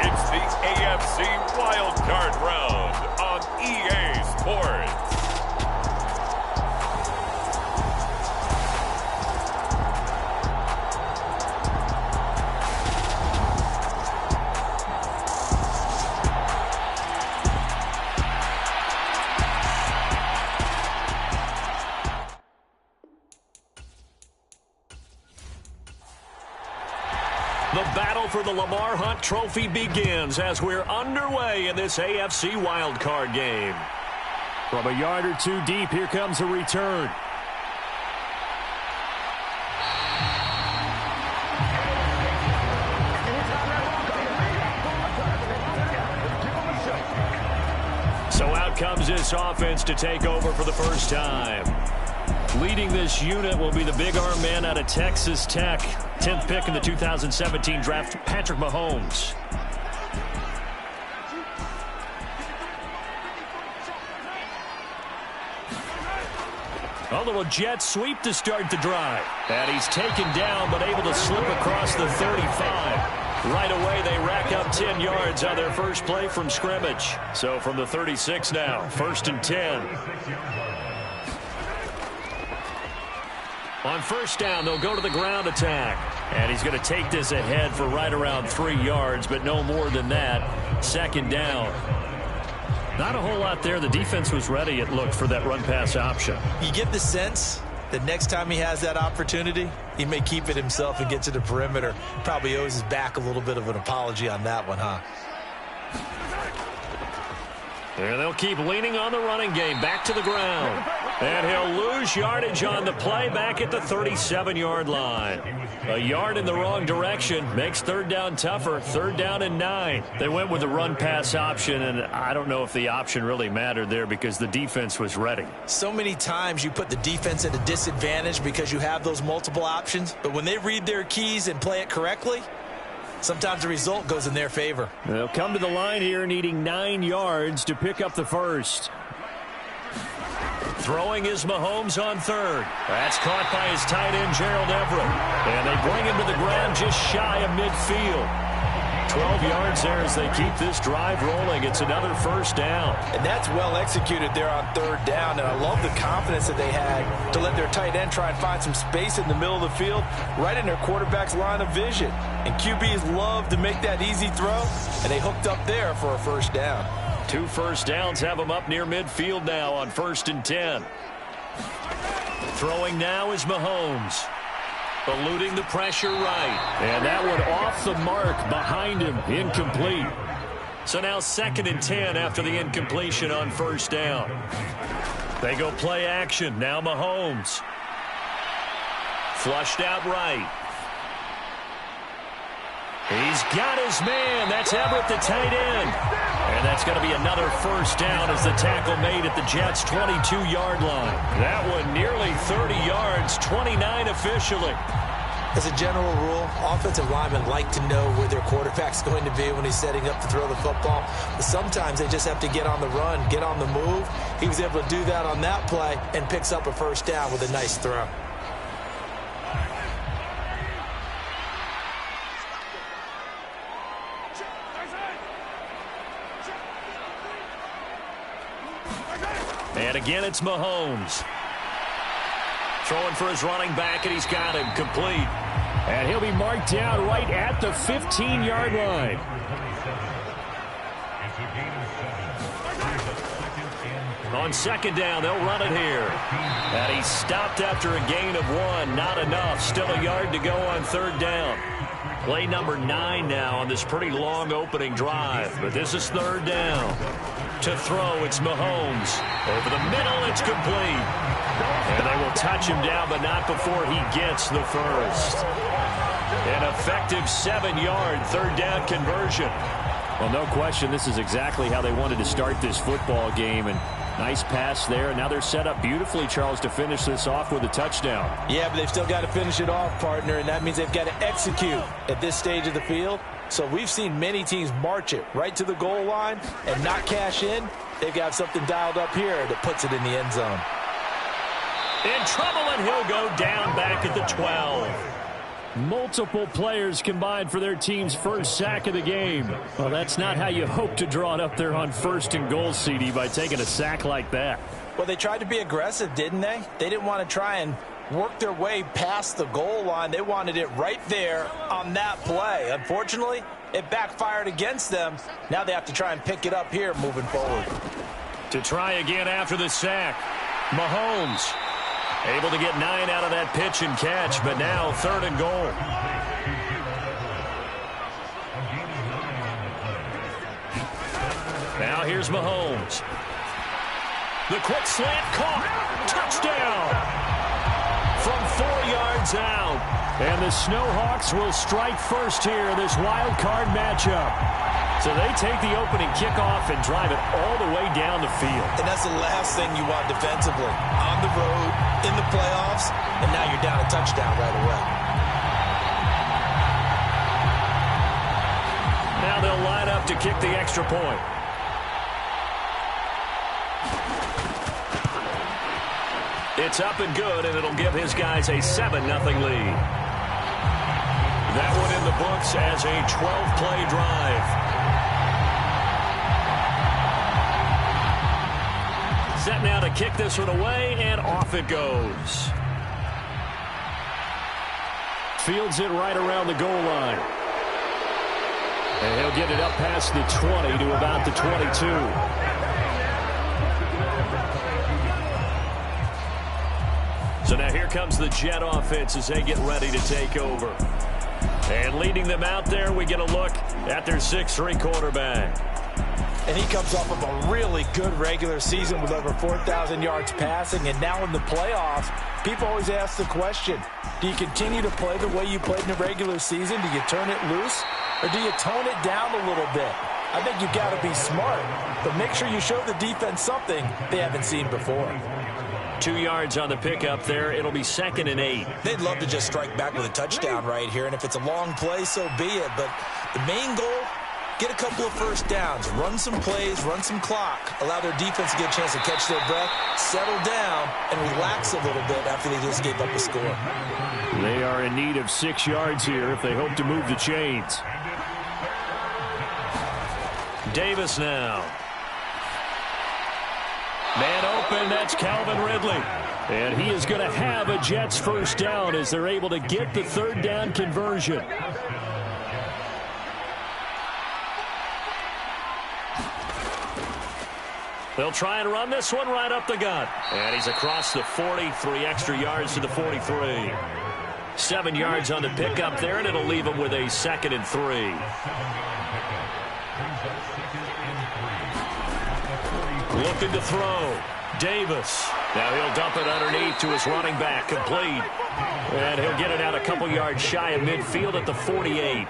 It's the AFC Wildcard Round on EA Sports. The battle for the Lamar Hunt Trophy begins as we're underway in this AFC wildcard game. From a yard or two deep, here comes a return. So out comes this offense to take over for the first time. Leading this unit will be the big arm man out of Texas Tech. 10th pick in the 2017 draft, Patrick Mahomes. A little jet sweep to start the drive. And he's taken down but able to slip across the 35. Right away they rack up 10 yards on their first play from scrimmage. So from the 36 now, 1st and 10. On first down, they'll go to the ground attack. And he's going to take this ahead for right around 3 yards, but no more than that. 2nd down. Not a whole lot there. The defense was ready, it looked, for that run-pass option. You get the sense that next time he has that opportunity, he may keep it himself and get to the perimeter. Probably owes his back a little bit of an apology on that one, huh? There they'll keep leaning on the running game. Back to the ground. And he'll lose yardage on the play back at the 37-yard line. A yard in the wrong direction makes 3rd down tougher. 3rd down and 9. They went with the run-pass option, and I don't know if the option really mattered there because the defense was ready. So many times you put the defense at a disadvantage because you have those multiple options, but when they read their keys and play it correctly, sometimes the result goes in their favor. They'll come to the line here needing 9 yards to pick up the first. Throwing is Mahomes on 3rd. That's caught by his tight end, Gerald Everett. And they bring him to the ground just shy of midfield. 12 yards there as they keep this drive rolling. It's another 1st down. And that's well executed there on 3rd down. And I love the confidence that they had to let their tight end try and find some space in the middle of the field, right in their quarterback's line of vision. And QBs love to make that easy throw, and they hooked up there for a 1st down. 2 first downs have them up near midfield now on 1st and 10. Throwing now is Mahomes. Eluding the pressure right. And that one off the mark behind him. Incomplete. So now 2nd and 10 after the incompletion on 1st down. They go play action. Now Mahomes. Flushed out right. He's got his man. That's Everett, the tight end. And that's going to be another 1st down as the tackle made at the Jets' 22-yard line. That one nearly 30 yards, 29 officially. As a general rule, offensive linemen like to know where their quarterback's going to be when he's setting up to throw the football. But sometimes they just have to get on the run, get on the move. He was able to do that on that play and picks up a 1st down with a nice throw. And again, it's Mahomes. Throwing for his running back, and he's got him complete. And he'll be marked down right at the 15-yard line. On 2nd down, they'll run it here. And he's stopped after a gain of 1. Not enough. Still a yard to go on 3rd down. Play number 9 now on this pretty long opening drive. But this is 3rd down. To throw, it's Mahomes. Over the middle, it's complete. And they will touch him down, but not before he gets the first. An effective 7-yard 3rd down conversion. Well, no question, this is exactly how they wanted to start this football game. And nice pass there. Now they're set up beautifully, Charles, to finish this off with a touchdown. Yeah, but they've still got to finish it off, partner, and that means they've got to execute at this stage of the field. So we've seen many teams march it right to the goal line and not cash in. They've got something dialed up here that puts it in the end zone. In trouble, and he'll go down back at the 12. Multiple players combined for their team's first sack of the game. Well, that's not how you hope to draw it up there on 1st and goal, CD, by taking a sack like that. Well, they tried to be aggressive, didn't they? They didn't want to try and work their way past the goal line. They wanted it right there on that play. Unfortunately, it backfired against them. Now they have to try and pick it up here moving forward. To try again after the sack, Mahomes able to get 9 out of that pitch and catch, but now 3rd and goal. Now here's Mahomes. The quick slant caught. Touchdown. From 4 yards out. And the Snowhawks will strike first here in this wild card matchup. So they take the opening kickoff and drive it all the way down the field. And that's the last thing you want defensively. On the road, in the playoffs, and now you're down a touchdown right away. Now they'll line up to kick the extra point. It's up and good, and it'll give his guys a 7-0 lead. That one in the books as a 12-play drive. Set now to kick this one away, and off it goes. Fields it right around the goal line. And he'll get it up past the 20 to about the 22. So now here comes the Jet offense as they get ready to take over. And leading them out there, we get a look at their 6'3" quarterback. And he comes off of a really good regular season with over 4,000 yards passing. And now in the playoffs, people always ask the question, do you continue to play the way you played in the regular season? Do you turn it loose? Or do you tone it down a little bit? I think you've got to be smart. But make sure you show the defense something they haven't seen before. 2 yards on the pickup there. It'll be 2nd and 8. They'd love to just strike back with a touchdown right here. And if it's a long play, so be it. But the main goal, get a couple of first downs, run some plays, run some clock, allow their defense to get a chance to catch their breath, settle down, and relax a little bit after they just gave up a score. They are in need of 6 yards here if they hope to move the chains. Davis now. Man open, that's Calvin Ridley. And he is going to have a Jets first down as they're able to get the 3rd down conversion. They'll try and run this one right up the gut. And he's across the 40, 3 extra yards to the 43. 7 yards on the pickup there, and it'll leave him with a 2nd and 3. Looking to throw. Davis. Now he'll dump it underneath to his running back. Complete. And he'll get it out a couple yards shy of midfield at the 48.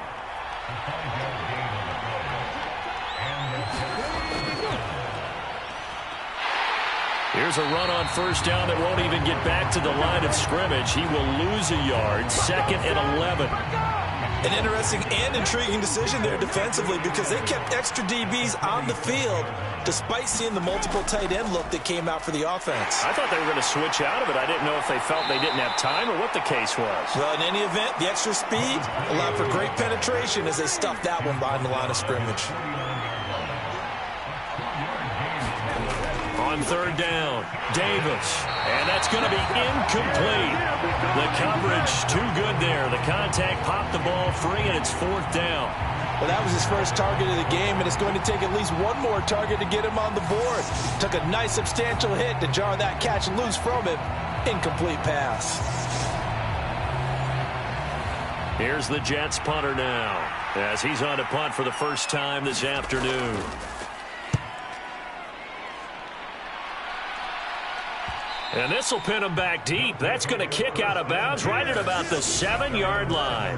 Here's a run on first down that won't even get back to the line of scrimmage. He will lose a yard. 2nd and 11. An interesting and intriguing decision there defensively because they kept extra DBs on the field despite seeing the multiple tight end look that came out for the offense. I thought they were going to switch out of it. I didn't know if they felt they didn't have time or what the case was. Well, in any event, the extra speed allowed for great penetration as they stuffed that one behind the line of scrimmage. On 3rd down, Davis. And that's going to be incomplete. The coverage too good there. The contact popped the ball free, and it's 4th down. Well, that was his first target of the game, and it's going to take at least one more target to get him on the board. Took a nice substantial hit to jar that catch loose from him. Incomplete pass. Here's the Jets punter now as he's on to punt for the first time this afternoon. And this will pin him back deep. That's going to kick out of bounds right at about the 7-yard line.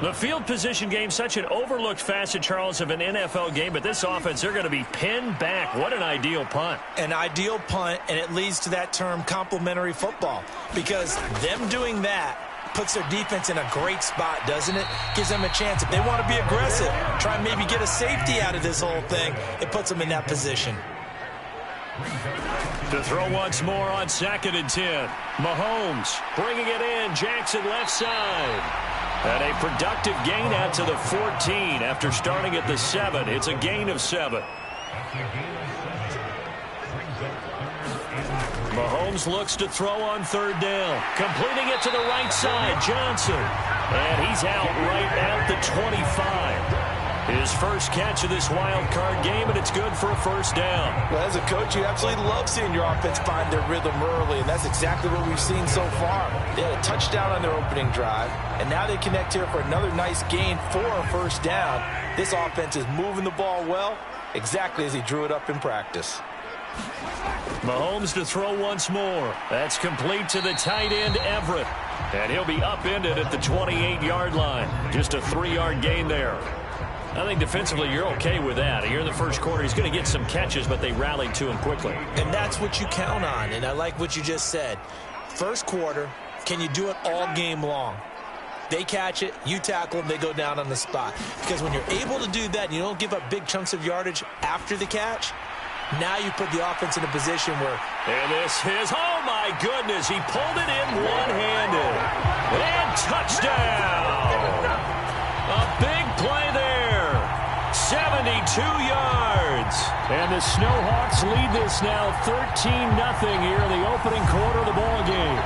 The field position game, such an overlooked facet, Charles, of an NFL game, but this offense, they're going to be pinned back. What an ideal punt. An ideal punt, and it leads to that term complementary football, because them doing that puts their defense in a great spot, doesn't it? Gives them a chance. If they want to be aggressive, try and maybe get a safety out of this whole thing, it puts them in that position. To throw once more on 2nd and 10. Mahomes bringing it in. Jackson left side. And a productive gain out to the 14 after starting at the 7. It's a gain of 7. Mahomes looks to throw on 3rd down. Completing it to the right side, Johnson. And he's out right at the 25. His first catch of this wild card game, and it's good for a 1st down. Well, as a coach, you absolutely love seeing your offense find their rhythm early, and that's exactly what we've seen so far. They had a touchdown on their opening drive, and now they connect here for another nice gain for a 1st down. This offense is moving the ball well, exactly as he drew it up in practice. Mahomes to throw once more. That's complete to the tight end, Everett. And he'll be upended at the 28-yard line. Just a 3-yard gain there. I think defensively you're okay with that. Here in the first quarter, he's going to get some catches, but they rallied to him quickly. And that's what you count on, and I like what you just said. First quarter, can you do it all game long? They catch it, you tackle them, they go down on the spot. Because when you're able to do that and you don't give up big chunks of yardage after the catch, now you put the offense in a position where... And this is, oh my goodness, he pulled it in one-handed. And touchdown! A big play there. 72 yards. And the Snowhawks lead this now 13-0 here in the opening quarter of the ball game.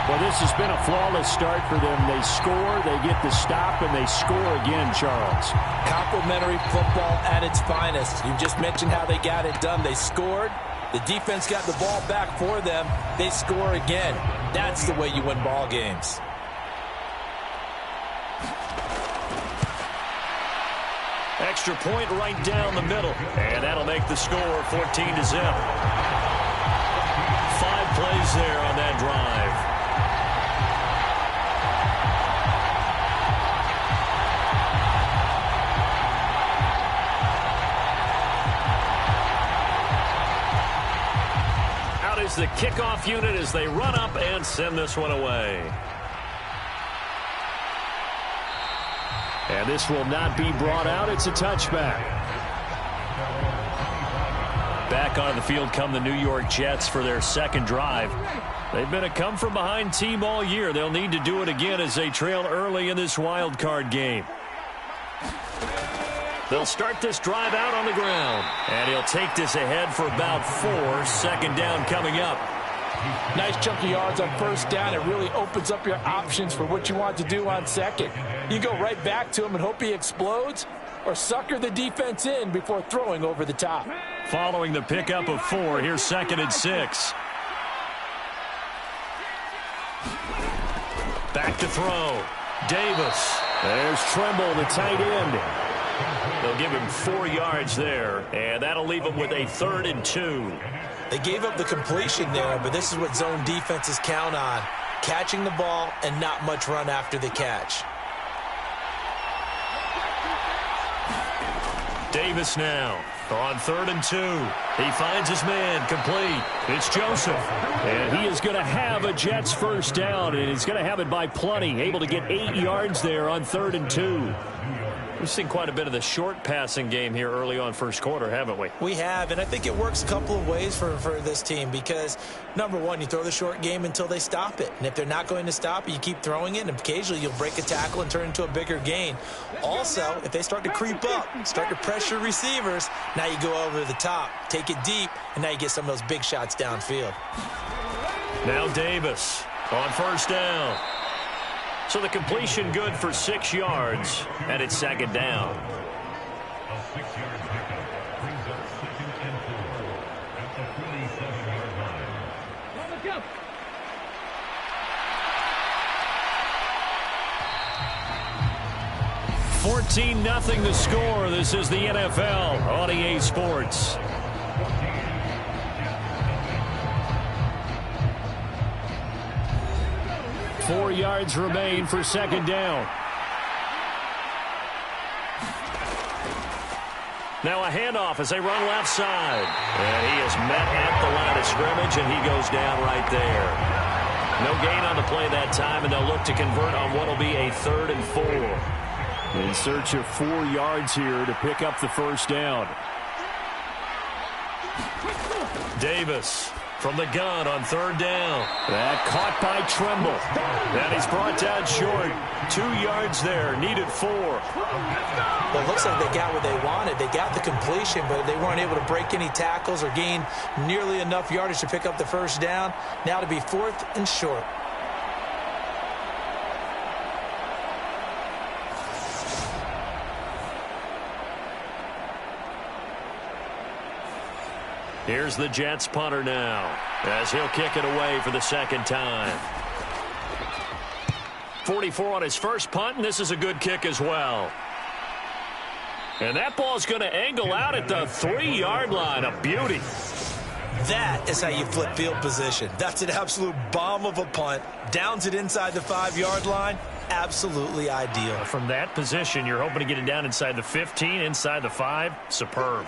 Well, this has been a flawless start for them. They score, they get the stop, and they score again, Charles. Complimentary football at its finest. You just mentioned how they got it done. They scored. The defense got the ball back for them. They score again. That's the way you win ball games. Extra point right down the middle. And that'll make the score 14-0. 5 plays there on that drive. Out is the kickoff unit as they run up and send this one away. And this will not be brought out. It's a touchback. Back onto the field come the New York Jets for their second drive. They've been a come-from-behind team all year. They'll need to do it again as they trail early in this wild card game. They'll start this drive out on the ground. And he'll take this ahead for about 4. 2nd down coming up. Nice chunk of yards on 1st down. It really opens up your options for what you want to do on 2nd. You go right back to him and hope he explodes, or sucker the defense in before throwing over the top. Following the pickup of 4, here's 2nd and 6. Back to throw. Davis. There's Trimble, the tight end. They'll give him 4 yards there, and that'll leave him with a 3rd and 2. They gave up the completion there, but this is what zone defenses count on. Catching the ball and not much run after the catch. Davis now on 3rd and 2. He finds his man complete. It's Joseph. And he is going to have a Jets 1st down, and he's going to have it by plenty. Able to get 8 yards there on 3rd and 2. We've seen quite a bit of the short passing game here early on first quarter, haven't we? We have, and I think it works a couple of ways for this team because, number one, you throw the short game until they stop it. And if they're not going to stop it, you keep throwing it, and occasionally you'll break a tackle and turn into a bigger gain. Also, if they start to creep up, start to pressure receivers, now you go over the top, take it deep, and now you get some of those big shots downfield. Now Davis on 1st down. So the completion good for 6 yards, and it's 2nd down. $14-0 the score. This is the NFL on EA Sports. Four yards remain for 2nd down. Now a handoff as they run left side. And he is met at the line of scrimmage, and he goes down right there. No gain on the play that time, and they'll look to convert on what will be a 3rd and 4. In search of 4 yards here to pick up the 1st down. Davis from the gun on third down. That caught by Tremble. And he's brought down short. 2 yards there, needed 4. Well, it looks like they got what they wanted. They got the completion, but they weren't able to break any tackles or gain nearly enough yardage to pick up the first down. Now to be 4th and short. Here's the Jets punter now, as he'll kick it away for the second time. 44 on his first punt, and this is a good kick as well. And that ball's going to angle out at the 3-yard line. A beauty. That is how you flip field position. That's an absolute bomb of a punt. Downs it inside the 5-yard line. Absolutely ideal. From that position, you're hoping to get it down inside the 15, inside the 5. Superb.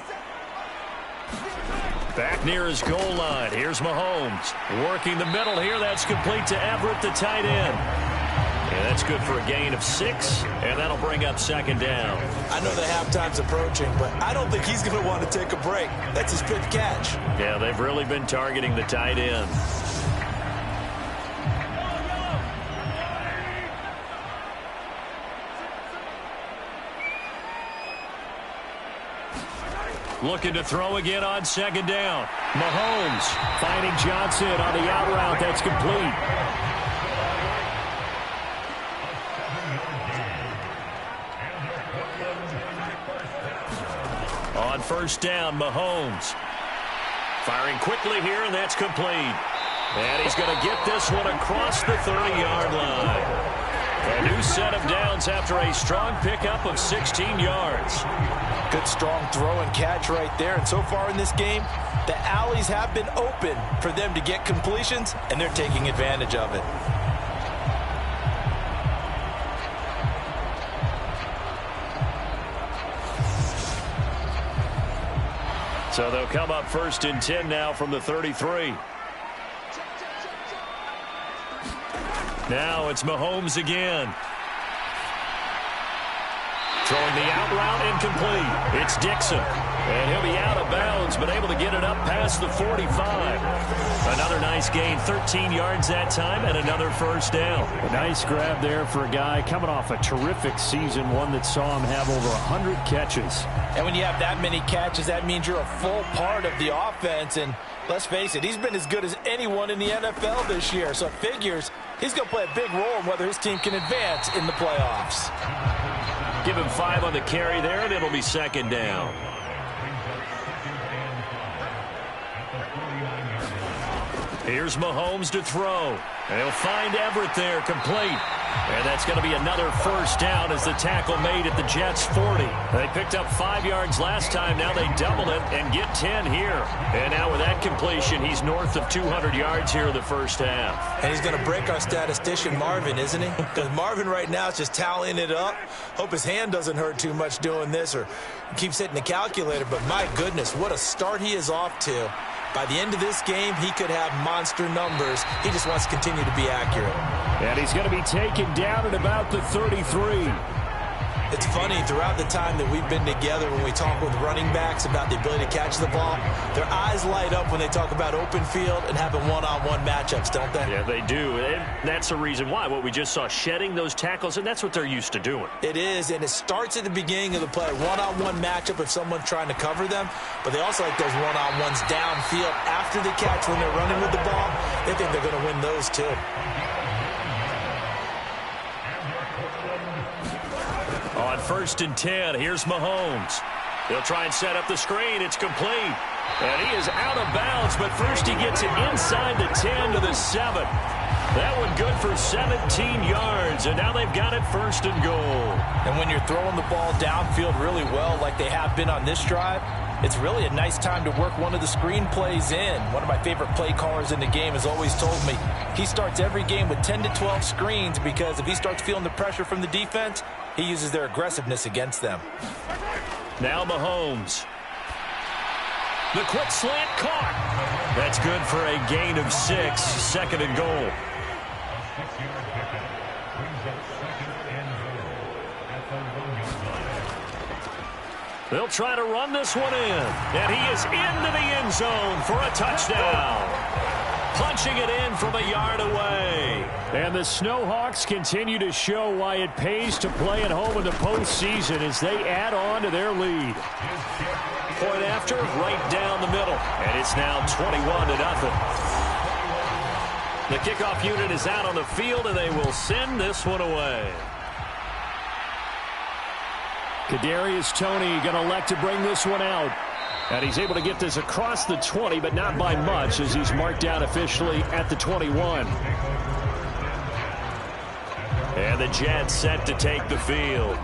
Back near his goal line. Here's Mahomes. Working the middle here. That's complete to Everett, the tight end. And that's good for a gain of 6, and that'll bring up second down. I know the halftime's approaching, but I don't think he's going to want to take a break. That's his 5th catch. Yeah, they've really been targeting the tight end. Looking to throw again on second down. Mahomes finding Johnson on the out route. That's complete. On first down, Mahomes. Firing quickly here, and that's complete. And he's going to get this one across the 30-yard line. A new set of downs after a strong pickup of 16 yards. Good strong throw and catch right there. And so far in this game, the alleys have been open for them to get completions, and they're taking advantage of it. So they'll come up 1st and 10 now from the 33. Now it's Mahomes again. Throwing the out route, incomplete. It's Dixon. And he'll be out of bounds, but able to get it up past the 45. Another nice gain, 13 yards that time, and another first down. A nice grab there for a guy coming off a terrific season, one that saw him have over 100 catches. And when you have that many catches, that means you're a full part of the offense. And let's face it, he's been as good as anyone in the NFL this year. So it figures he's going to play a big role in whether his team can advance in the playoffs. Give him 5 on the carry there, and it'll be second down. Here's Mahomes to throw. And he'll find Everett there, complete. And that's going to be another first down as the tackle made at the Jets' 40. They picked up 5 yards last time. Now they double it and get 10 here. And now with that completion, he's north of 200 yards here in the first half. And he's going to break our statistician Marvin, isn't he? Because Marvin right now is just tallying it up. Hope his hand doesn't hurt too much doing this or keeps hitting the calculator. But my goodness, what a start he is off to. By the end of this game, he could have monster numbers. He just wants to continue to be accurate. And he's going to be taken down at about the 33. It's funny, throughout the time that we've been together, when we talk with running backs about the ability to catch the ball, their eyes light up when they talk about open field and having one-on-one matchups, don't they? Yeah, they do. And that's the reason why. What we just saw, shedding those tackles, and that's what they're used to doing. It is, and it starts at the beginning of the play. One-on-one matchup if someone's trying to cover them, but they also like those one-on-ones downfield after the catch when they're running with the ball. They think they're going to win those too. On 1st and 10, here's Mahomes. He'll try and set up the screen. It's complete. And he is out of bounds, but first he gets it inside the 10 to the 7. That one good for 17 yards, and now they've got it 1st and goal. And when you're throwing the ball downfield really well like they have been on this drive, it's really a nice time to work one of the screen plays in. One of my favorite play callers in the game has always told me he starts every game with 10 to 12 screens because if he starts feeling the pressure from the defense, he uses their aggressiveness against them. Now Mahomes. The quick slant caught. That's good for a gain of 6, 2nd and goal. They'll try to run this one in. And he is into the end zone for a touchdown. punching it in from a yard away. And the Snowhawks continue to show why it pays to play at home in the postseason as they add on to their lead. Point after, right down the middle. And it's now 21-0. The kickoff unit is out on the field, and they will send this one away. Kadarius Toney going to elect to bring this one out. And he's able to get this across the 20, but not by much as he's marked down officially at the 21. And the Jets set to take the field.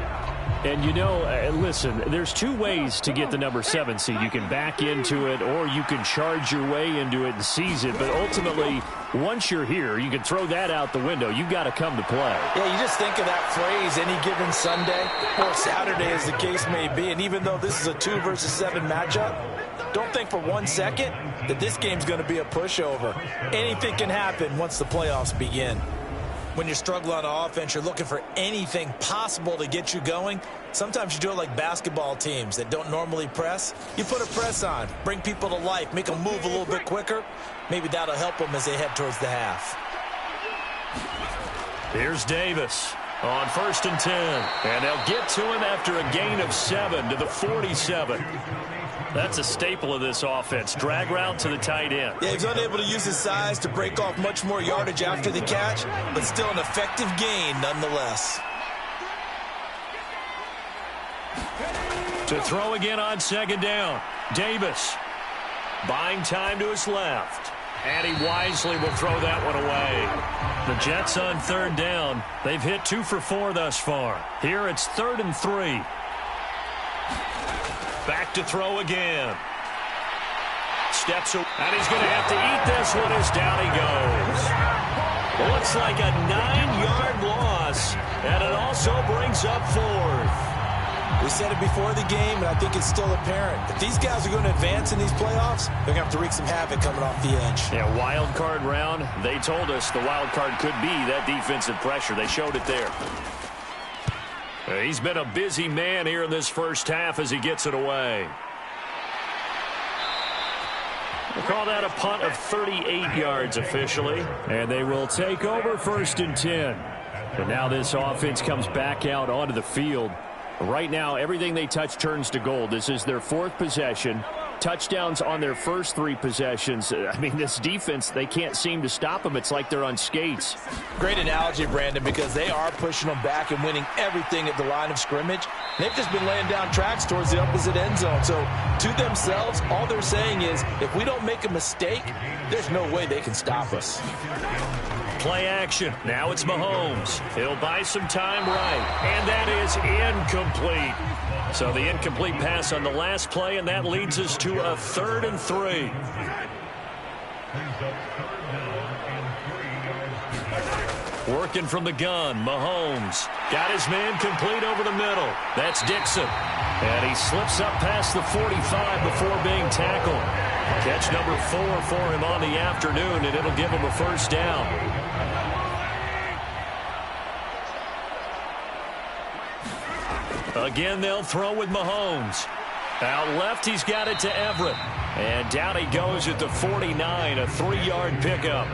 And, you know, listen, there's two ways to get the number 7 seed. You can back into it or you can charge your way into it and seize it. But ultimately, once you're here, you can throw that out the window. You've got to come to play. Yeah, you just think of that phrase, any given Sunday or Saturday as the case may be. And even though this is a 2 versus 7 matchup, don't think for 1 second that this game's going to be a pushover. Anything can happen once the playoffs begin. When you're struggling on offense, you're looking for anything possible to get you going. Sometimes you do it like basketball teams that don't normally press. You put a press on, bring people to life, make them move a little bit quicker. Maybe that'll help them as they head towards the half. Here's Davis on 1st and 10. And they'll get to him after a gain of 7 to the 47. That's a staple of this offense. Drag route to the tight end. Yeah, he's unable to use his size to break off much more yardage after the catch, but still an effective gain nonetheless. To throw again on 2nd down. Davis buying time to his left. And he wisely will throw that one away. The Jets on 3rd down. They've hit 2 for 4 thus far. Here it's 3rd and 3. Back to throw again. Steps away, and he's going to have to eat this one as down he goes. Looks like a 9-yard loss, and it also brings up 4th. We said it before the game, and I think it's still apparent. If these guys are going to advance in these playoffs, they're going to have to wreak some havoc coming off the edge. Yeah, wild card round. They told us the wild card could be that defensive pressure. They showed it there. He's been a busy man here in this first half as he gets it away. We'll call that a punt of 38 yards officially. And they will take over 1st and 10. But now this offense comes back out onto the field. Right now, everything they touch turns to gold. This is their 4th possession. Touchdowns on their first 3 possessions. I mean, this defense, they can't seem to stop them. It's like they're on skates. Great analogy, Brandon, because they are pushing them back and winning everything at the line of scrimmage. They've just been laying down tracks towards the opposite end zone. So to themselves, all they're saying is, if we don't make a mistake, there's no way they can stop us. Play action. Now it's Mahomes. He'll buy some time right. And that is incomplete. So the incomplete pass on the last play, and that leads us to a 3rd and 3. Working from the gun, Mahomes. Got his man complete over the middle. That's Dixon. And he slips up past the 45 before being tackled. Catch number 4 for him on the afternoon, and it'll give him a 1st down. Again, they'll throw with Mahomes. Out left, he's got it to Everett. And down he goes at the 49, a 3-yard pickup.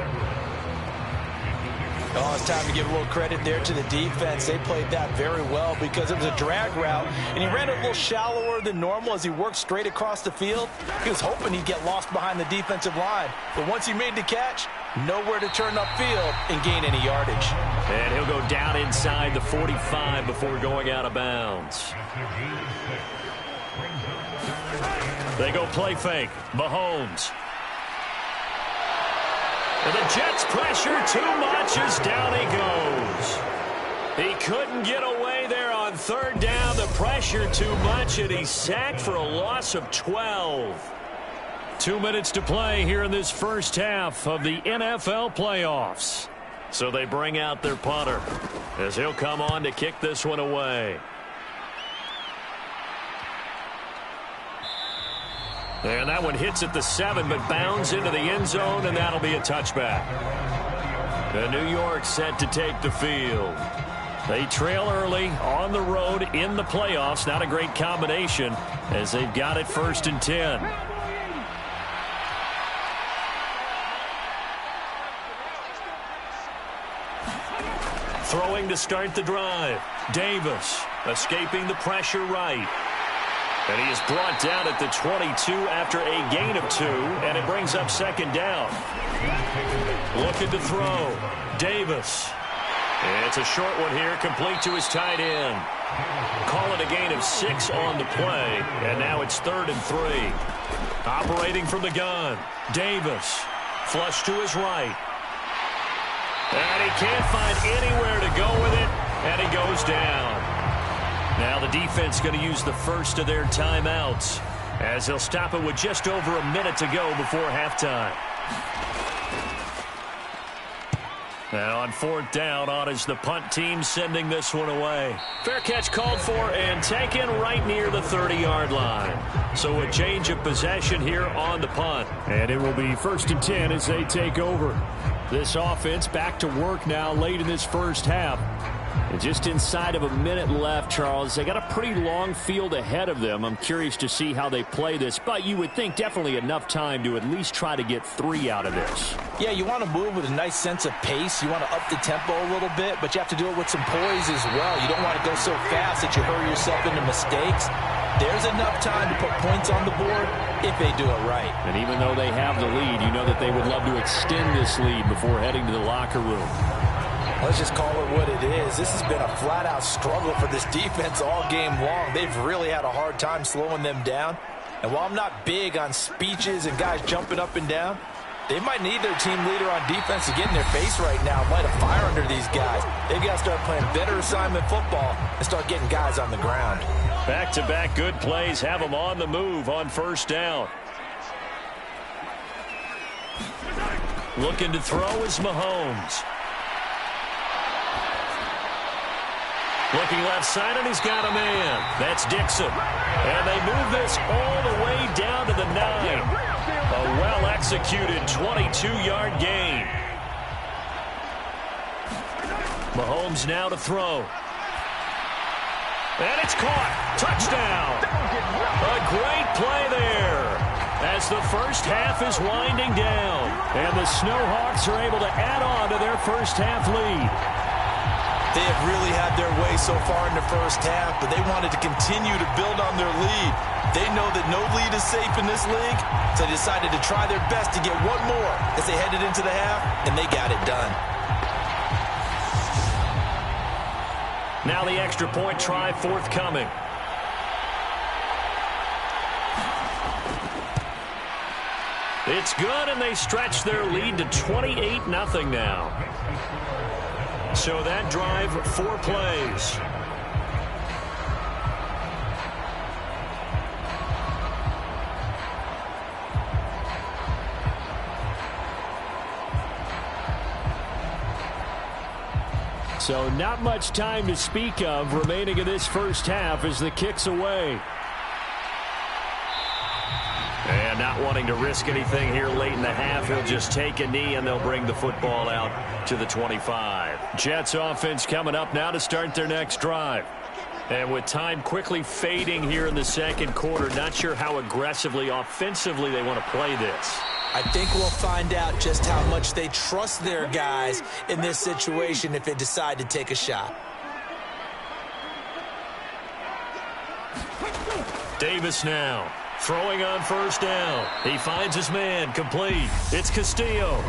Oh, it's time to give a little credit there to the defense. They played that very well because it was a drag route, and he ran a little shallower than normal as he worked straight across the field. He was hoping he'd get lost behind the defensive line. But once he made the catch, nowhere to turn upfield and gain any yardage. And he'll go down inside the 45 before going out of bounds. They go play fake. Mahomes. And the Jets pressure too much as down he goes. He couldn't get away there on 3rd down. The pressure too much, and he's sacked for a loss of 12. 2 minutes to play here in this first half of the NFL playoffs. So they bring out their punter as he'll come on to kick this one away. And that one hits at the 7, but bounds into the end zone, and that'll be a touchback. The New York set to take the field. They trail early on the road in the playoffs. Not a great combination as they've got it 1st and 10. Throwing to start the drive. Davis escaping the pressure right. And he is brought down at the 22 after a gain of 2, and it brings up second down. Looking to throw. Davis. It's a short one here, complete to his tight end. Call it a gain of 6 on the play, and now it's 3rd and 3. Operating from the gun. Davis. Flush to his right. And he can't find anywhere to go with it, and he goes down. Now the defense going to use the first of their timeouts as they'll stop it with just over a minute to go before halftime. Now on 4th down, on is the punt team sending this one away. Fair catch called for and taken right near the 30-yard line. So a change of possession here on the punt. And it will be 1st and 10 as they take over. This offense back to work now late in this first half. And just inside of a minute left, Charles, they got a pretty long field ahead of them. I'm curious to see how they play this, but you would think definitely enough time to at least try to get 3 out of this. Yeah, you want to move with a nice sense of pace. You want to up the tempo a little bit, but you have to do it with some poise as well. You don't want to go so fast that you hurry yourself into mistakes. There's enough time to put points on the board if they do it right. And even though they have the lead, you know that they would love to extend this lead before heading to the locker room. Let's just call it what it is. This has been a flat-out struggle for this defense all game long. They've really had a hard time slowing them down. And while I'm not big on speeches and guys jumping up and down, they might need their team leader on defense to get in their face right now and light a fire under these guys. They've got to start playing better assignment football and start getting guys on the ground. Back-to-back good plays have them on the move on 1st down. Looking to throw is Mahomes. Looking left side, and he's got a man. That's Dixon. And they move this all the way down to the 9. A well-executed 22-yard gain. Mahomes now to throw. And it's caught. Touchdown. A great play there as the first half is winding down. And the Snowhawks are able to add on to their first half lead. They have really had their way so far in the first half, but they wanted to continue to build on their lead. They know that no lead is safe in this league, so they decided to try their best to get one more as they headed into the half, and they got it done. Now the extra point try forthcoming. It's good, and they stretch their lead to 28-0 now. So that drive, 4 plays. So not much time to speak of remaining in this first half as the kick's away. And not wanting to risk anything here late in the half, he'll just take a knee and they'll bring the football out to the 25. Jets offense coming up now to start their next drive. And with time quickly fading here in the second quarter, not sure how aggressively, offensively they want to play this. I think we'll find out just how much they trust their guys in this situation if they decide to take a shot. Davis now. Throwing on 1st down. He finds his man. Complete. It's Castillo.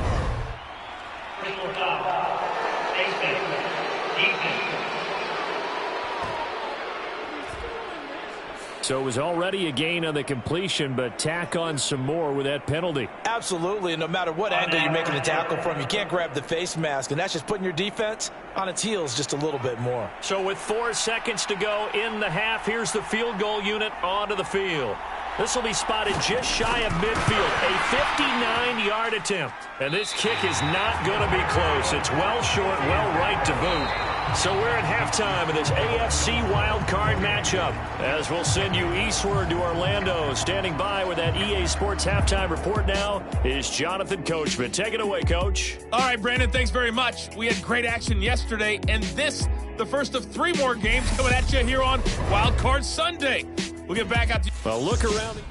So it was already a gain on the completion, but tack on some more with that penalty. Absolutely, and no matter what angle you're making the tackle from, you can't grab the face mask, and that's just putting your defense on its heels just a little bit more. So with 4 seconds to go in the half, here's the field goal unit onto the field. This will be spotted just shy of midfield, a 59-yard attempt. And this kick is not going to be close. It's well short, well right to boot. So we're at halftime of this AFC wildcard matchup. As we'll send you eastward to Orlando. Standing by with that EA Sports halftime report now is Jonathan Coachman. Take it away, Coach. All right, Brandon, thanks very much. We had great action yesterday, and this, the first of 3 more games coming at you here on Wildcard Sunday. We'll get back out to you. Well, look around.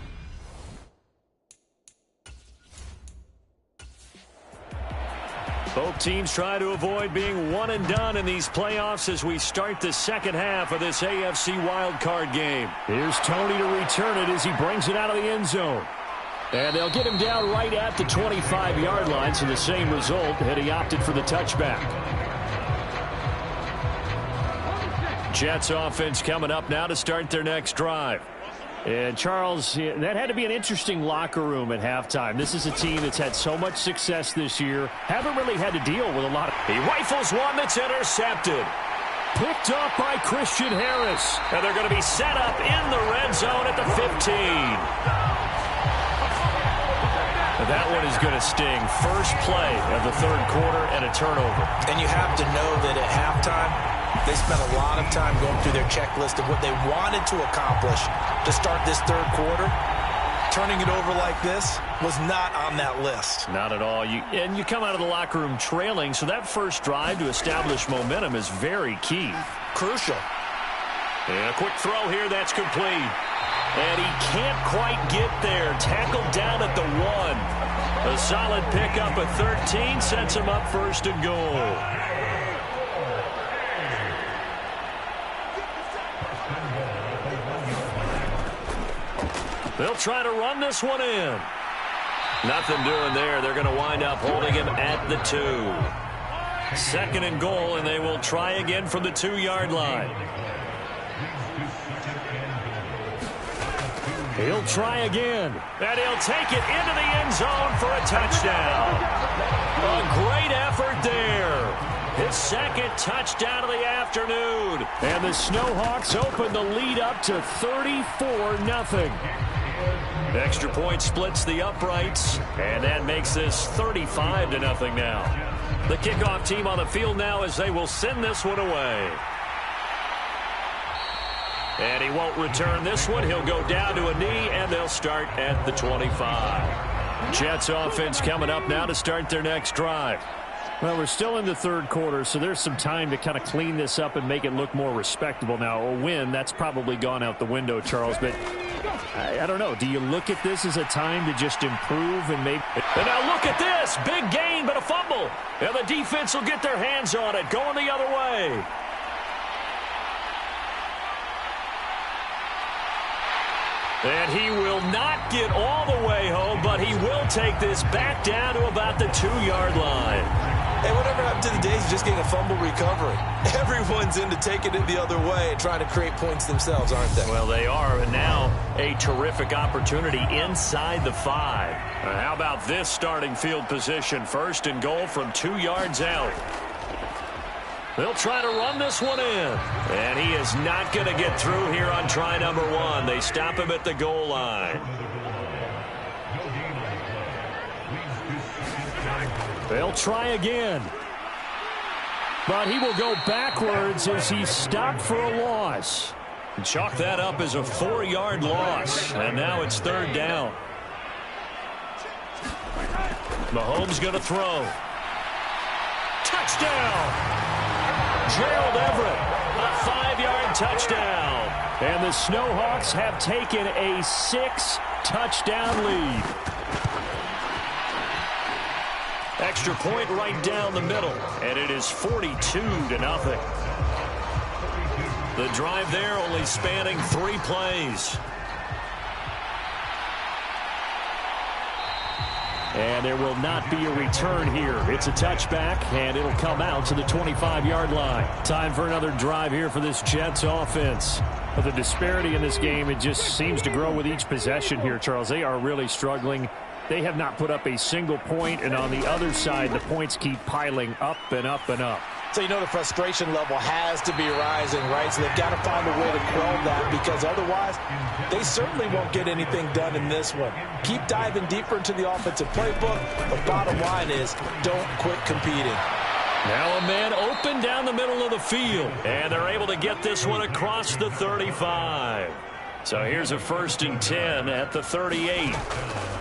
Both teams try to avoid being one and done in these playoffs as we start the second half of this AFC wildcard game. Here's Tony to return it as he brings it out of the end zone. And they'll get him down right at the 25-yard line, so the same result had he opted for the touchback. Jets offense coming up now to start their next drive. And, Charles, that had to be an interesting locker room at halftime. This is a team that's had so much success this year. Haven't really had to deal with a lot of... He rifles one that's intercepted. Picked up by Christian Harris. And they're going to be set up in the red zone at the 15. That one is going to sting. First play of the third quarter and a turnover. And you have to know that at halftime, they spent a lot of time going through their checklist of what they wanted to accomplish to start this third quarter. Turning it over like this was not on that list. Not at all. And you come out of the locker room trailing, so that first drive to establish momentum is very key. Crucial. And a quick throw here, that's complete. And he can't quite get there. Tackled down at the 1. A solid pickup of 13 sets him up first and goal. They'll try to run this one in. Nothing doing there. They're going to wind up holding him at the 2. Second and goal, and they will try again from the 2-yard line. He'll try again. And he'll take it into the end zone for a touchdown. A great effort there. His second touchdown of the afternoon. And the Snowhawks open the lead up to 34-0. Extra point splits the uprights, and that makes this 35-0 now. The kickoff team on the field now as they will send this one away. And he won't return this one. He'll go down to a knee, and they'll start at the 25. Jets offense coming up now to start their next drive. Well, we're still in the third quarter, so there's some time to kind of clean this up and make it look more respectable. Now, a win, that's probably gone out the window, Charles, but I don't know. Do you look at this as a time to just improve and maybe... And now look at this. Big gain, but a fumble. And the defense will get their hands on it, going the other way. And he will not get all the way home, but he will take this back down to about the 2-yard line. Hey, whatever happened to the days of just getting a fumble recovery? Everyone's into taking it the other way and trying to create points themselves, aren't they? Well, they are, and now a terrific opportunity inside the 5. How about this starting field position? First and goal from 2 yards out. They'll try to run this one in. And he is not going to get through here on try number 1. They stop him at the goal line. They'll try again. But he will go backwards as he's stopped for a loss. Chalk that up as a 4-yard loss. And now it's third down. Mahomes going to throw. Touchdown! Gerald Everett, a 5-yard touchdown. And the Snowhawks have taken a 6-touchdown lead. Extra point right down the middle, and it is 42-0. The drive there only spanning 3 plays. And there will not be a return here. It's a touchback, and it'll come out to the 25-yard line. Time for another drive here for this Jets offense. But the disparity in this game, it just seems to grow with each possession here, Charles. They are really struggling. They have not put up a single point, and on the other side, the points keep piling up and up and up. So you know the frustration level has to be rising, right? So they've got to find a way to quell that, because otherwise they certainly won't get anything done in this one. Keep diving deeper into the offensive playbook. The bottom line is don't quit competing. Now a man open down the middle of the field, and they're able to get this one across the 35. So here's a 1st and 10 at the 38.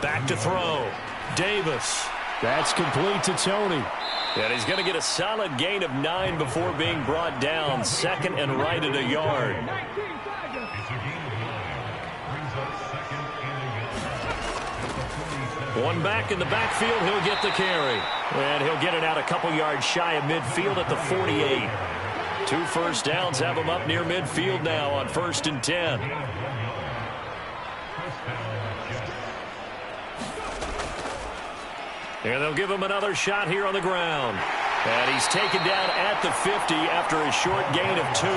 Back to throw. Davis. That's complete to Tony. And he's going to get a solid gain of 9 before being brought down. Second and right at a yard. One back in the backfield. He'll get the carry. And he'll get it out a couple yards shy of midfield at the 48. 2 first downs have him up near midfield now on 1st and 10. And they'll give him another shot here on the ground. And he's taken down at the 50 after a short gain of 2.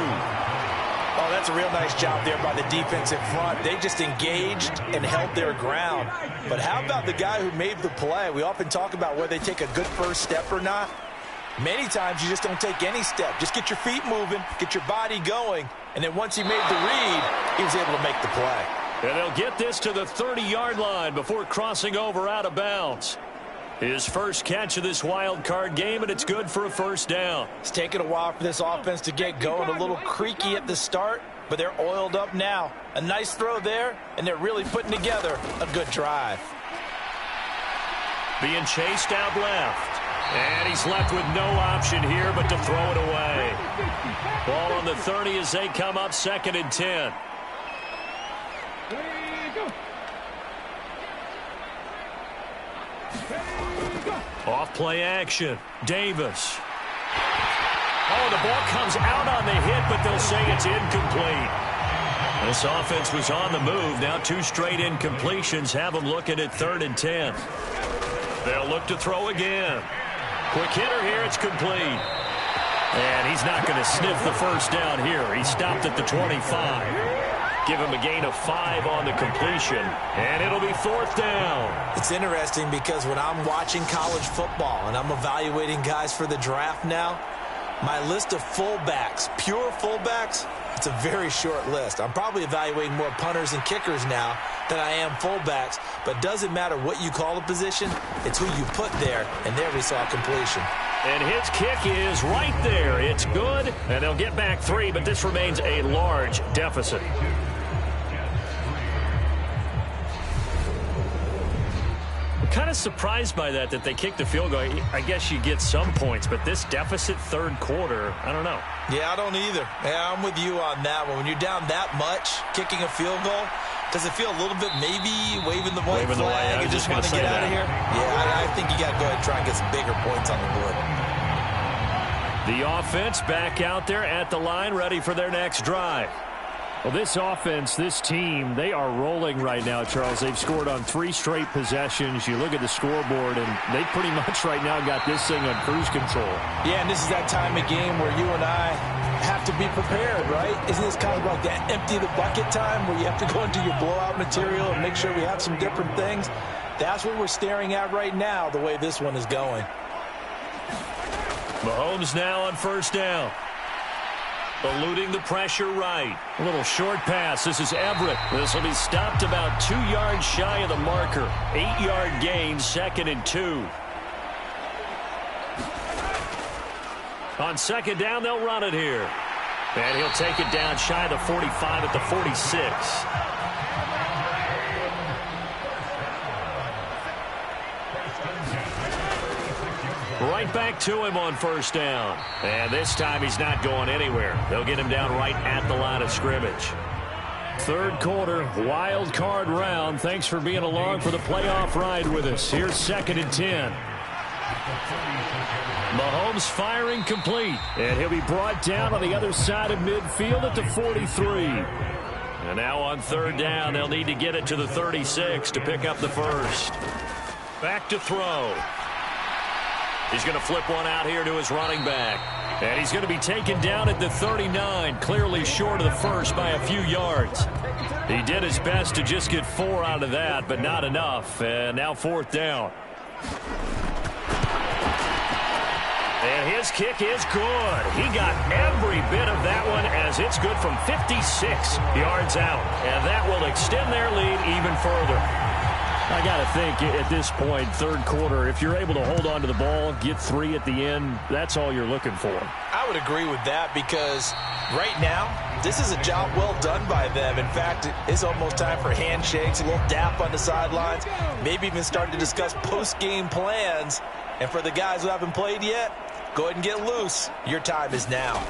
Oh, that's a real nice job there by the defensive front. They just engaged and held their ground. But how about the guy who made the play? We often talk about whether they take a good first step or not. Many times you just don't take any step. Just get your feet moving, get your body going, and then once he made the read, he was able to make the play. And they'll get this to the 30-yard line before crossing over out of bounds. His first catch of this wild card game, and it's good for a first down. It's taken a while for this offense to get going. A little creaky at the start, but they're oiled up now. A nice throw there, and they're really putting together a good drive. Being chased out left. And he's left with no option here but to throw it away. Ball on the 30 as they come up 2nd and 10. Off play action. Davis. Oh, the ball comes out on the hit, but they'll say it's incomplete. This offense was on the move. Now 2 straight incompletions have them looking at 3rd and 10. They'll look to throw again. Quick hitter here. It's complete. And he's not going to sniff the first down here. He stopped at the 25. Give him a gain of 5 on the completion. And it'll be 4th down. It's interesting because when I'm watching college football and I'm evaluating guys for the draft now, my list of fullbacks, pure fullbacks, it's a very short list. I'm probably evaluating more punters and kickers now than I am fullbacks. But doesn't matter what you call a position, it's who you put there. And there we saw completion. And his kick is right there. It's good. And they'll get back 3, but this remains a large deficit. Kind of surprised by that they kicked the field goal. I guess you get some points, but this deficit 3rd quarter, I don't know. Yeah, I don't either. Yeah, I'm with you on that one. When you're down that much, kicking a field goal, does it feel a little bit maybe waving the white flag and just want to get out of here? Yeah, I think you got to go ahead and try and get some bigger points on the board. The offense back out there at the line, ready for their next drive. Well, this offense, this team, they are rolling right now, Charles. They've scored on 3 straight possessions. You look at the scoreboard, and they pretty much right now got this thing on cruise control. Yeah, and this is that time of game where you and I have to be prepared, right? Isn't this kind of like that empty the bucket time where you have to go into your blowout material and make sure we have some different things? That's what we're staring at right now, the way this one is going. Mahomes now on 1st down. Eluding the pressure right. A little short pass. This is Everett. This will be stopped about 2 yards shy of the marker. 8-yard gain, 2nd and 2. On 2nd down, they'll run it here. And he'll take it down shy of the 45 at the 46. Right back to him on 1st down. And this time he's not going anywhere. They'll get him down right at the line of scrimmage. 3rd quarter, wild card round. Thanks for being along for the playoff ride with us. Here's 2nd and 10. Mahomes firing complete. And he'll be brought down on the other side of midfield at the 43. And now on 3rd down, they'll need to get it to the 36 to pick up the first. Back to throw. He's going to flip one out here to his running back. And he's going to be taken down at the 39, clearly short of the first by a few yards. He did his best to just get 4 out of that, but not enough. And now 4th down. And his kick is good. He got every bit of that one as it's good from 56 yards out. And that will extend their lead even further. I got to think at this point, 3rd quarter, if you're able to hold on to the ball, get 3 at the end, that's all you're looking for. I would agree with that because right now, this is a job well done by them. In fact, it's almost time for handshakes, a little dap on the sidelines, maybe even starting to discuss post-game plans. And for the guys who haven't played yet, go ahead and get loose. Your time is now.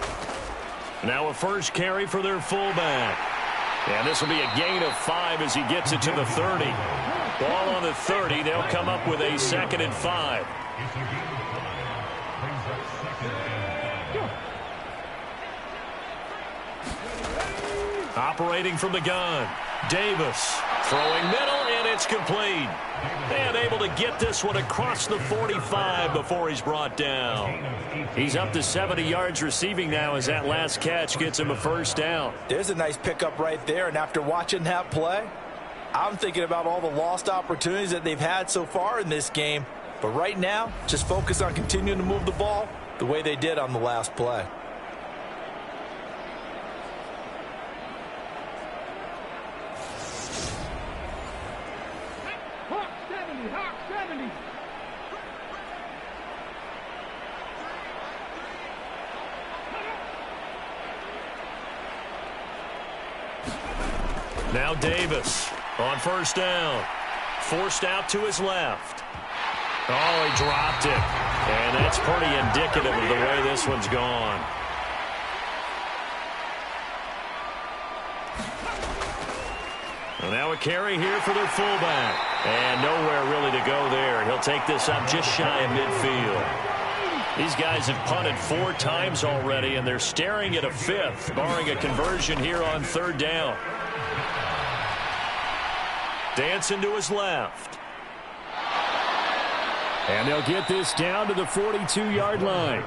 Now a first carry for their fullback. And this will be a gain of 5 as he gets it to the 30. Ball on the 30. They'll come up with a 2nd and 5. Operating from the gun. Davis throwing middle, and it's complete. And able to get this one across the 45 before he's brought down. He's up to 70 yards receiving now as that last catch gets him a 1st down. There's a nice pickup right there, and after watching that play, I'm thinking about all the lost opportunities that they've had so far in this game. But right now, just focus on continuing to move the ball the way they did on the last play. Now Davis on 1st down. Forced out to his left. Oh, he dropped it. And that's pretty indicative of the way this one's gone. Well, now a carry here for their fullback. And nowhere really to go there. He'll take this up just shy of midfield. These guys have punted 4 times already, and they're staring at a 5th, barring a conversion here on 3rd down. Dancing to his left. And they'll get this down to the 42-yard line.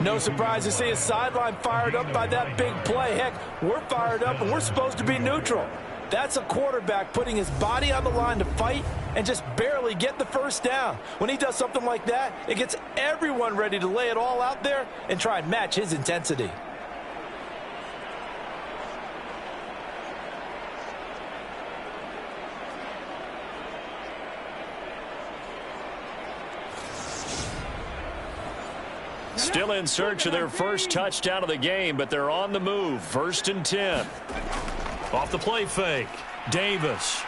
No surprise to see his sideline fired up by that big play. Heck, we're fired up, and we're supposed to be neutral. That's a quarterback putting his body on the line to fight and just barely get the 1st down. When he does something like that, it gets everyone ready to lay it all out there and try and match his intensity. Still in search of their 1st touchdown of the game, but they're on the move. 1st and 10. Off the play fake. Davis.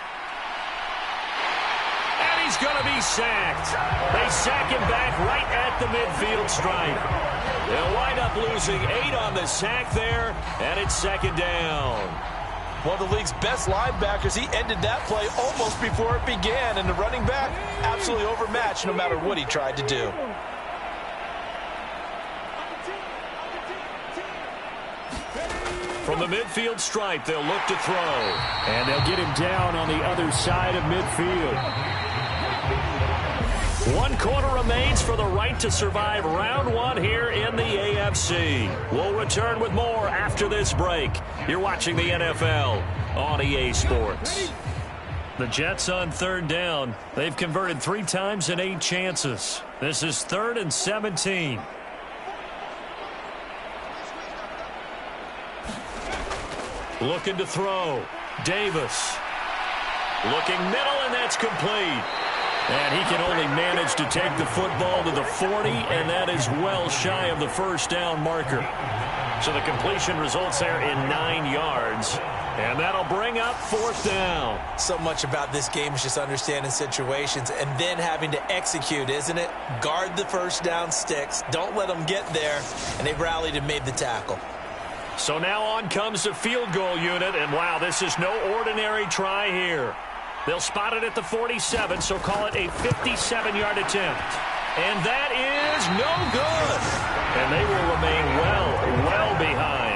And he's going to be sacked. They sack him back right at the midfield stripe. They'll wind up losing 8 on the sack there, and it's 2nd down. One of the league's best linebackers, he ended that play almost before it began, and the running back absolutely overmatched no matter what he tried to do. From the midfield stripe, they'll look to throw. And they'll get him down on the other side of midfield. 1 quarter remains for the right to survive round 1 here in the AFC. We'll return with more after this break. You're watching the NFL on EA Sports. The Jets on 3rd down. They've converted 3 times in 8 chances. This is 3rd and 17. Looking to throw. Davis. Looking middle, and that's complete. And he can only manage to take the football to the 40, and that is well shy of the 1st down marker. So the completion results there in 9 yards. And that'll bring up 4th down. So much about this game is just understanding situations and then having to execute, isn't it? Guard the 1st down sticks. Don't let them get there. And they rallied and made the tackle. So now on comes the field goal unit, and wow, this is no ordinary try here. They'll spot it at the 47, so call it a 57-yard attempt. And that is no good. And they will remain well behind.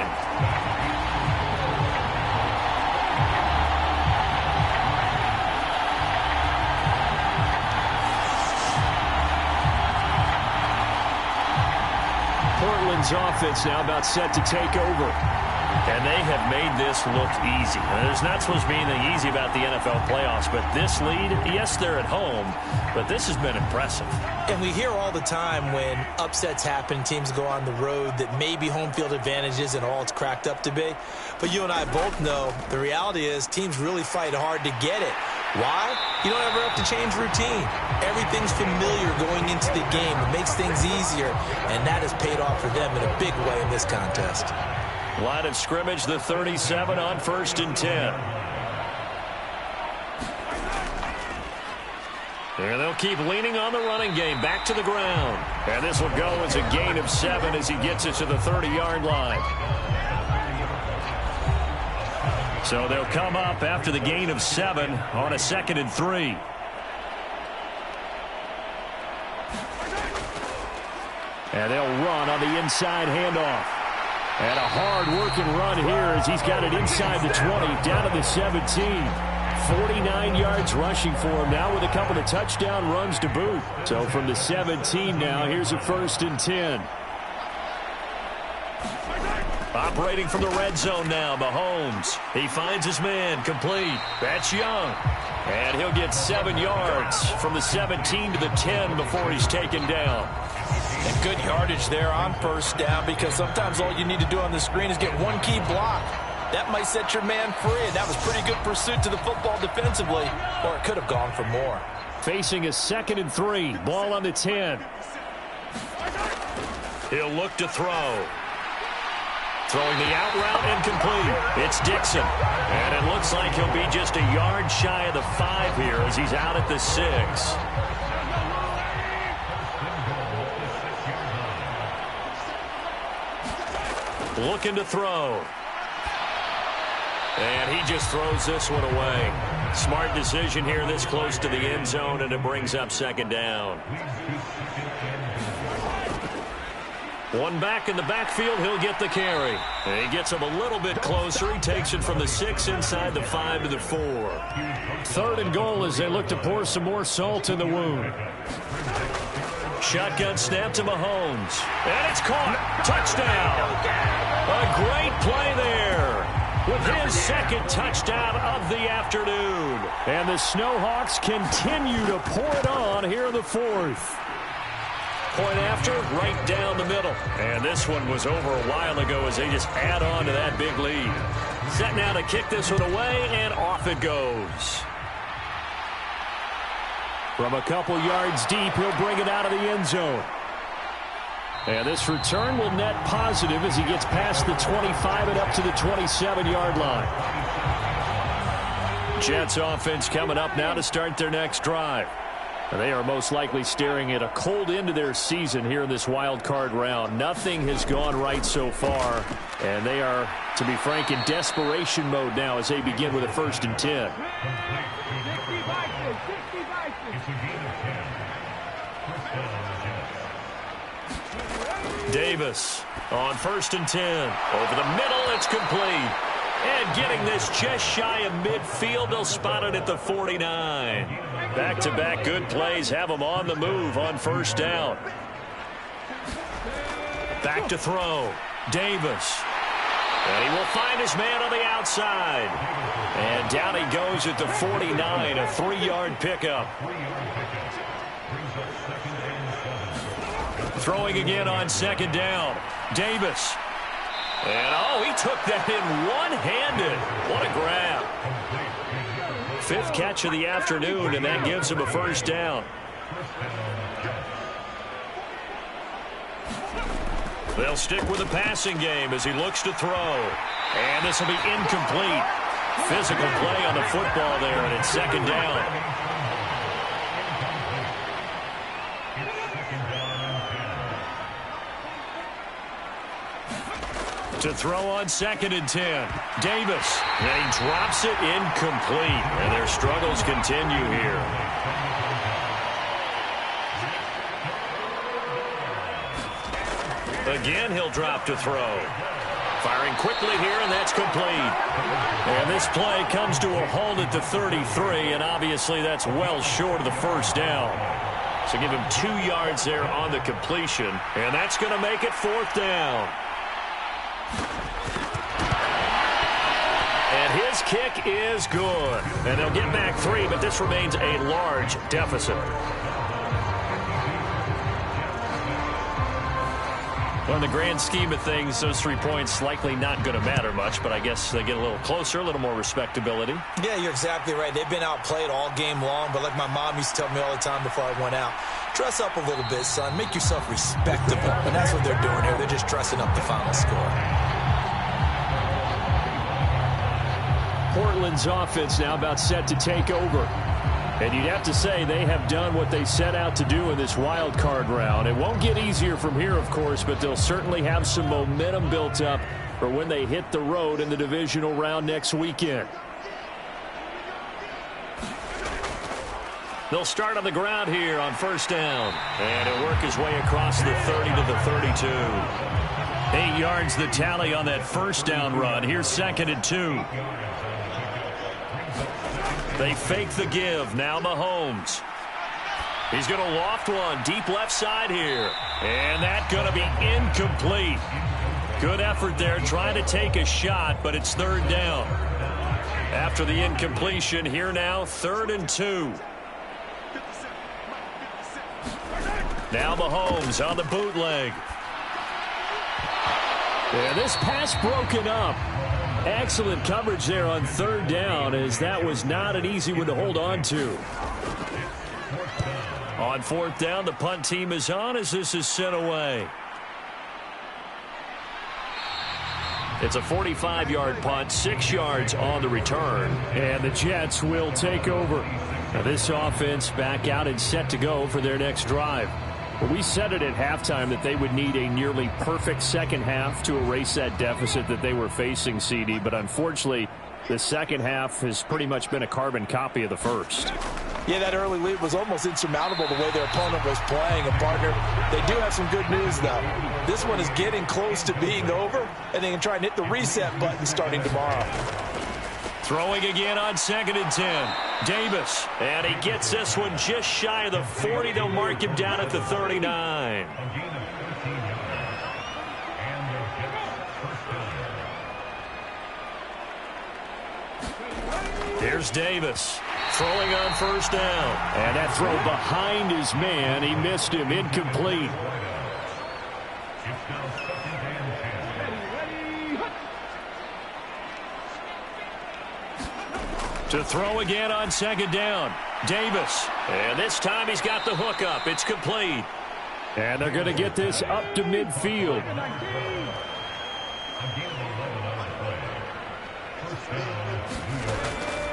Portland's offense now about set to take over. And they have made this look easy. And there's not supposed to be anything easy about the NFL playoffs, but this lead, yes, they're at home, but this has been impressive. And we hear all the time when upsets happen, teams go on the road, that maybe home field advantage isn't all it's cracked up to be. But you and I both know the reality is teams really fight hard to get it. Why? You don't ever have to change routine. Everything's familiar going into the game. It makes things easier, and that has paid off for them in a big way in this contest. Line of scrimmage, the 37 on 1st and 10. And they'll keep leaning on the running game, back to the ground. And this will go as a gain of 7 as he gets it to the 30-yard line. So they'll come up after the gain of 7 on a 2nd and 3. And they'll run on the inside handoff. And a hard-working run here as he's got it inside the 20, down to the 17. 49 yards rushing for him now with a couple of touchdown runs to boot. So from the 17 now, here's a 1st and 10. Operating from the red zone now, Mahomes. He finds his man, complete. That's Young. And he'll get 7 yards from the 17 to the 10 before he's taken down. And good yardage there on 1st down, because sometimes all you need to do on the screen is get one key block. That might set your man free, and that was pretty good pursuit to the football defensively, or it could have gone for more. Facing a 2nd and 3, ball on the 10. He'll look to throw. Throwing the out route incomplete. It's Dixon. And it looks like he'll be just a yard shy of the 5 here as he's out at the 6. Looking to throw. And he just throws this one away. Smart decision here this close to the end zone, and it brings up 2nd down. One back in the backfield, he'll get the carry. And he gets him a little bit closer. He takes it from the 6 inside the 5 to the 4. 3rd and goal as they look to pour some more salt in the wound. Shotgun snap to Mahomes. And it's caught. Touchdown. A great play there with his 2nd touchdown of the afternoon. And the Snowhawks continue to pour it on here in the 4th. Point after, right down the middle. And this one was over a while ago as they just add on to that big lead. Set now to kick this one away, and off it goes. From a couple yards deep, he'll bring it out of the end zone. And this return will net positive as he gets past the 25 and up to the 27-yard line. Jets offense coming up now to start their next drive. And they are most likely staring at a cold end of their season here in this wild card round. Nothing has gone right so far, and they are, to be frank, in desperation mode now as they begin with a 1st and 10. Davis on 1st and 10. Over the middle, it's complete. And getting this just shy of midfield, they'll spot it at the 49. Back-to-back good plays have them on the move on 1st down. Back to throw. Davis. And he will find his man on the outside. And down he goes at the 49, a 3-yard pickup. Throwing again on 2nd down. Davis. And, oh, he took that in one-handed. What a grab. 5th catch of the afternoon, and that gives him a 1st down. They'll stick with the passing game as he looks to throw. And this will be incomplete. Physical play on the football there, and it's 2nd down. To throw on 2nd and 10. Davis. And he drops it incomplete. And their struggles continue here. Again, he'll drop to throw. Firing quickly here, and that's complete. And this play comes to a halt at the 33, and obviously that's well short of the 1st down. So give him 2 yards there on the completion, and that's going to make it 4th down. And his kick is good. And they'll get back 3, but this remains a large deficit. Well, in the grand scheme of things, those 3 points likely not going to matter much, but I guess they get a little closer, a little more respectability. Yeah, you're exactly right. They've been outplayed all game long, but like my mom used to tell me all the time before I went out, dress up a little bit, son. Make yourself respectable. And that's what they're doing here. They're just dressing up the final score. Portland's offense now about set to take over. And you'd have to say they have done what they set out to do in this wild card round. It won't get easier from here, of course, but they'll certainly have some momentum built up for when they hit the road in the divisional round next weekend. They'll start on the ground here on first down. And he'll work his way across the 30 to the 32. 8 yards the tally on that first down run. Here's 2nd and 2. They fake the give. Now Mahomes. He's going to loft one deep left side here. And that's going to be incomplete. Good effort there trying to take a shot, but it's 3rd down. After the incompletion, here now 3rd and 2. Now Mahomes on the bootleg. Yeah, this pass broken up. Excellent coverage there on 3rd down, as that was not an easy one to hold on to. On 4th down, the punt team is on as this is sent away. It's a 45-yard punt, 6 yards on the return. And the Jets will take over. Now this offense back out and set to go for their next drive. But we said it at halftime that they would need a nearly perfect second half to erase that deficit that they were facing, CD. But unfortunately, the second half has pretty much been a carbon copy of the first. Yeah, that early lead was almost insurmountable the way their opponent was playing. And, partner, they do have some good news, though. This one is getting close to being over, and they can try and hit the reset button starting tomorrow. Throwing again on 2nd and 10. Davis, and he gets this one just shy of the 40. They'll mark him down at the 39. Here's Davis. Throwing on first down. And that throw behind his man. He missed him. Incomplete. To throw again on 2nd down. Davis. And this time he's got the hook up. It's complete. And they're going to get this up to midfield.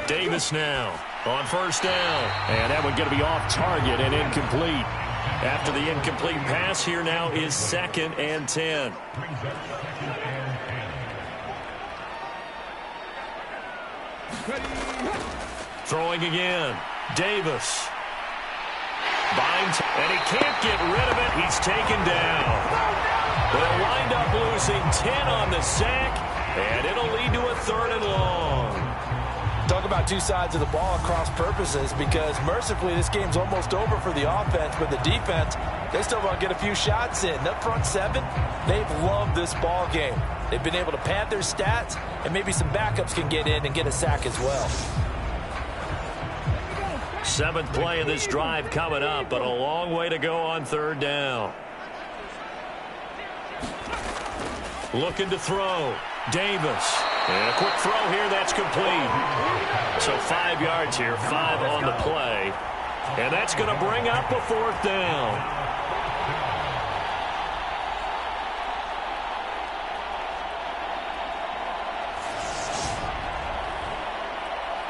Davis now on first down. And that one going to be off target and incomplete. After the incomplete pass, here now is 2nd and 10. Throwing again. Davis. Binds, and he can't get rid of it. He's taken down. They'll wind up losing 10 on the sack, and it'll lead to a 3rd and long. Talk about two sides of the ball at cross purposes, because mercifully this game's almost over for the offense, but the defense, they still want to get a few shots in. That front 7, they've loved this ball game. They've been able to pad their stats, and maybe some backups can get in and get a sack as well. 7th play of this drive coming up, but a long way to go on 3rd down. Looking to throw. Davis. And a quick throw here, that's complete. So 5 yards here, 5 on the play. And that's going to bring up a 4th down.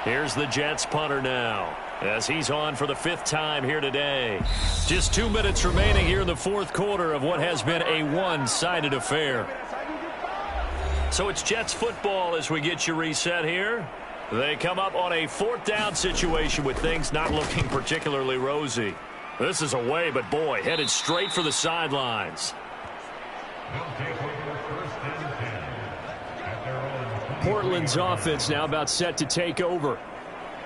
Here's the Jets punter now, as he's on for the 5th time here today. Just 2 minutes remaining here in the 4th quarter of what has been a one-sided affair. So it's Jets football as we get you reset here. They come up on a 4th down situation with things not looking particularly rosy. This is away, but boy, headed straight for the sidelines. Portland's offense now about set to take over.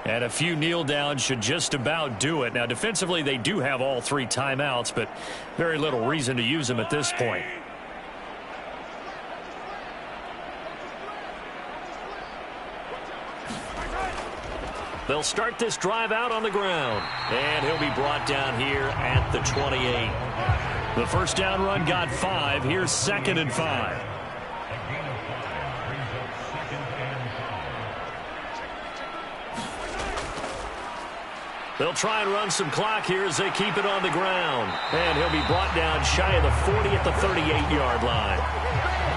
And a few kneel downs should just about do it. Now, defensively, they do have all 3 timeouts, but very little reason to use them at this point. They'll start this drive out on the ground. And he'll be brought down here at the 28. The first down run got 5. Here's 2nd and 5. They'll try and run some clock here as they keep it on the ground. And he'll be brought down shy of the 40 at the 38-yard line.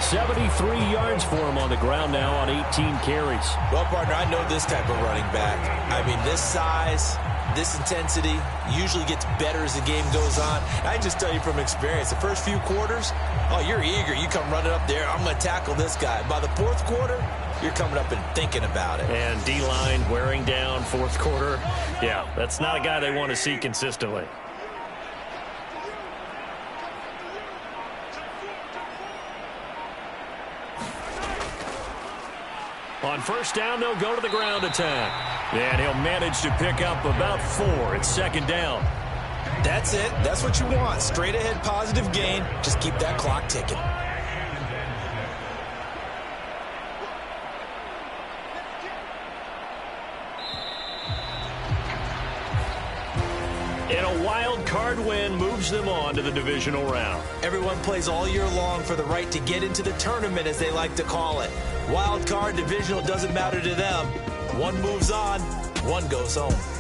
73 yards for him on the ground now on 18 carries. Well, partner, I know this type of running back. I mean, this size, This intensity usually gets better as the game goes on. I just tell you from experience, the first few quarters, oh, you're eager. You come running up there, I'm going to tackle this guy. By the fourth quarter, you're coming up and thinking about it. And D-line wearing down fourth quarter. Yeah, that's not a guy they want to see consistently. On first down, they'll go to the ground attack. And he'll manage to pick up about 4. It's second down. That's it. That's what you want. Straight ahead positive gain. Just keep that clock ticking. And a wild card win moves them on to the divisional round. Everyone plays all year long for the right to get into the tournament, as they like to call it. Wild card, divisional, doesn't matter to them. One moves on, one goes home.